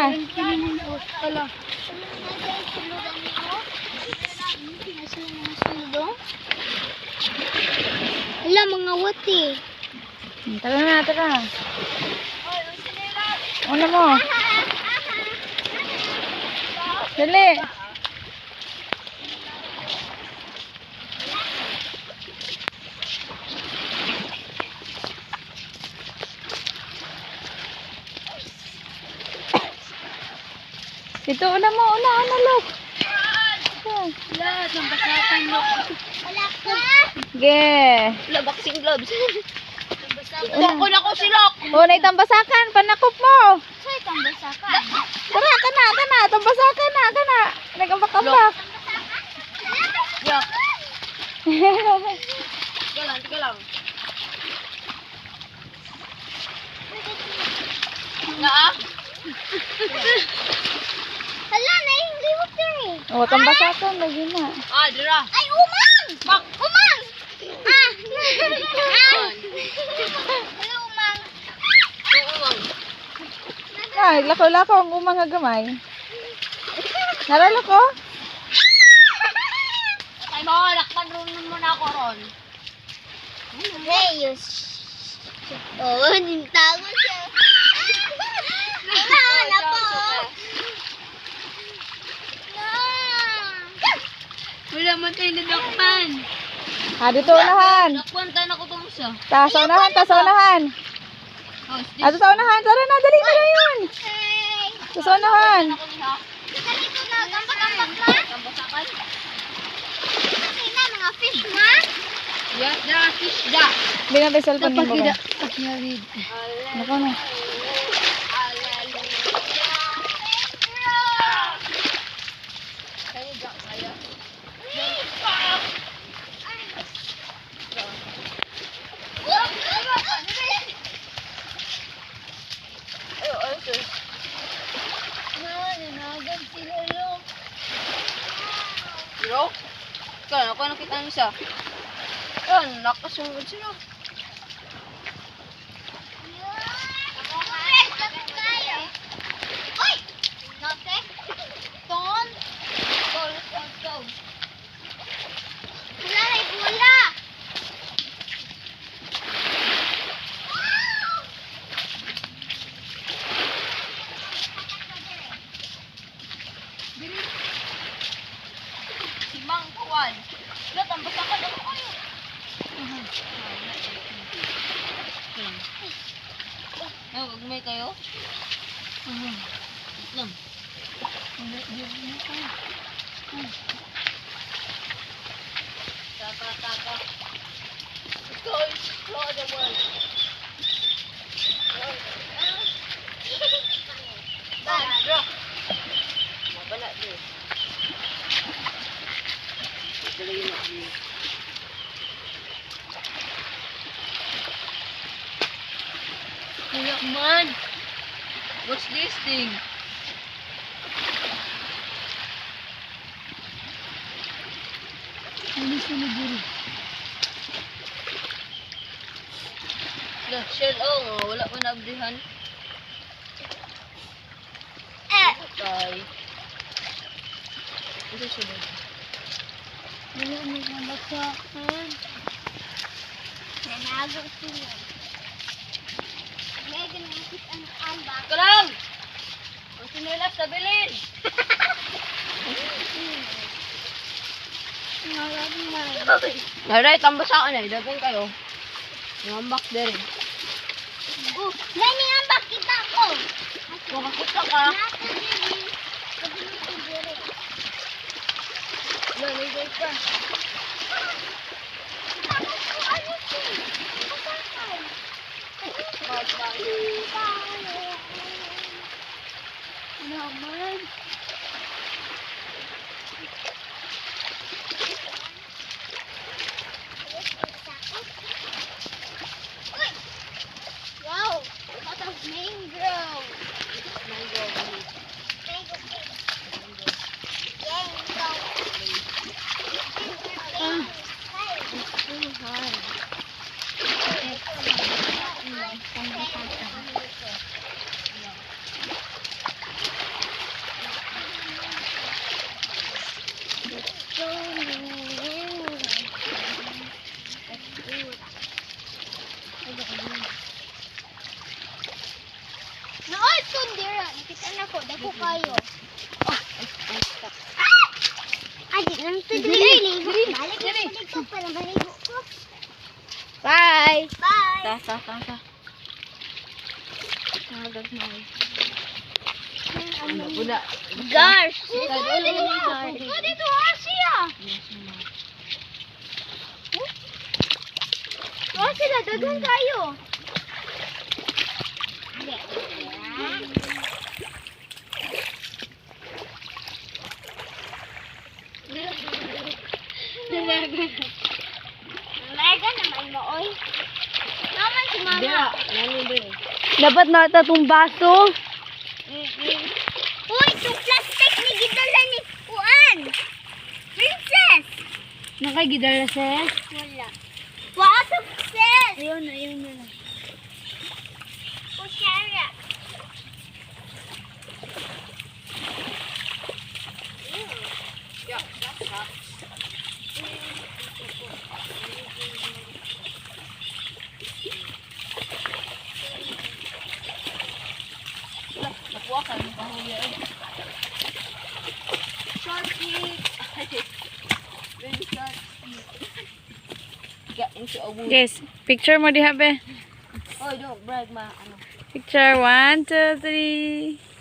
Hala, mga wati. Tara na, tara. Una mo. Dali. Dito, una mo. Una, look. Lahat ng basakan mo. Wala ka. Ge. Wala, boxing gloves. Tungkol ako sila. Una, itambasakan. Panakop mo. Sa'yo itang basakan. Tara, kana. Tambasakan na, kana. Nagambak-ambak. Yak. Tika lang. Naa? Hala, naingliwag din eh. O, tambasakan. Lagi na. Dira. Ay, umang! Umang! Hello, umang. Umang. Ay, lakaw-lakaw ang umang nga gamay. Naralako? Ay, mo, lakpan ron mo na ako ron. Reyes. Oo, nintago siya. Kailangan ako. Wala man tayo nadakpan. Dito unahan. Dakpan tayo na ko itong isa. Sa unahan. Sa unahan. Tara na, dali na yun. Sa unahan. Dito na, gambak-gambak na. Gambasakan. Kasi na, mga fish na. Yes, there are fish da. Binabay cellphone mo ba? Pagyarid. Nako na. Bro? Kaya ako nakita niyo siya. Yan, nakasunod sila. Uy! Note? Ton? Go, let's go. Wala na bola! Si Mang Kuwan. Lahat, ang basakan ako kayo. Gagmay kayo? Lang. Taka. Let's go explore the world. Bro. Mabala din. Kuya man. What's this thing? Ano sa naguro? Shell, wala pa naabdihan. Okay. Ito sunod. Wala mo mabasakan. Nanago sila. May ginamit ang ambak. Kalang! Ang sinulas sa bilin! Alright, tambasakan eh. Dagan kayo. Ngambak din. Gani ngambak kita ko. Makakita ka. Lalagay ka. Naman. Wow! What a mango! Mango. ko kayo. Ay, di lang ito dili. Balik ko para maligo ko. Bye. Bye. Ta. Tagas na. Ano pula? Gars. Dito Asia. Oh, sila dagang kayo. Mega naman mo, oy. Naman si mama. Dapat na tatong baso. Uy, itong plastic ni gidala ni Juan. Princess. Nakagidala siya. Wala. Wow, success. Ayun na. Kusyara. Yes, picture mo diha be. Oh, don't brag ma. Ano? Picture 1, 2, 3.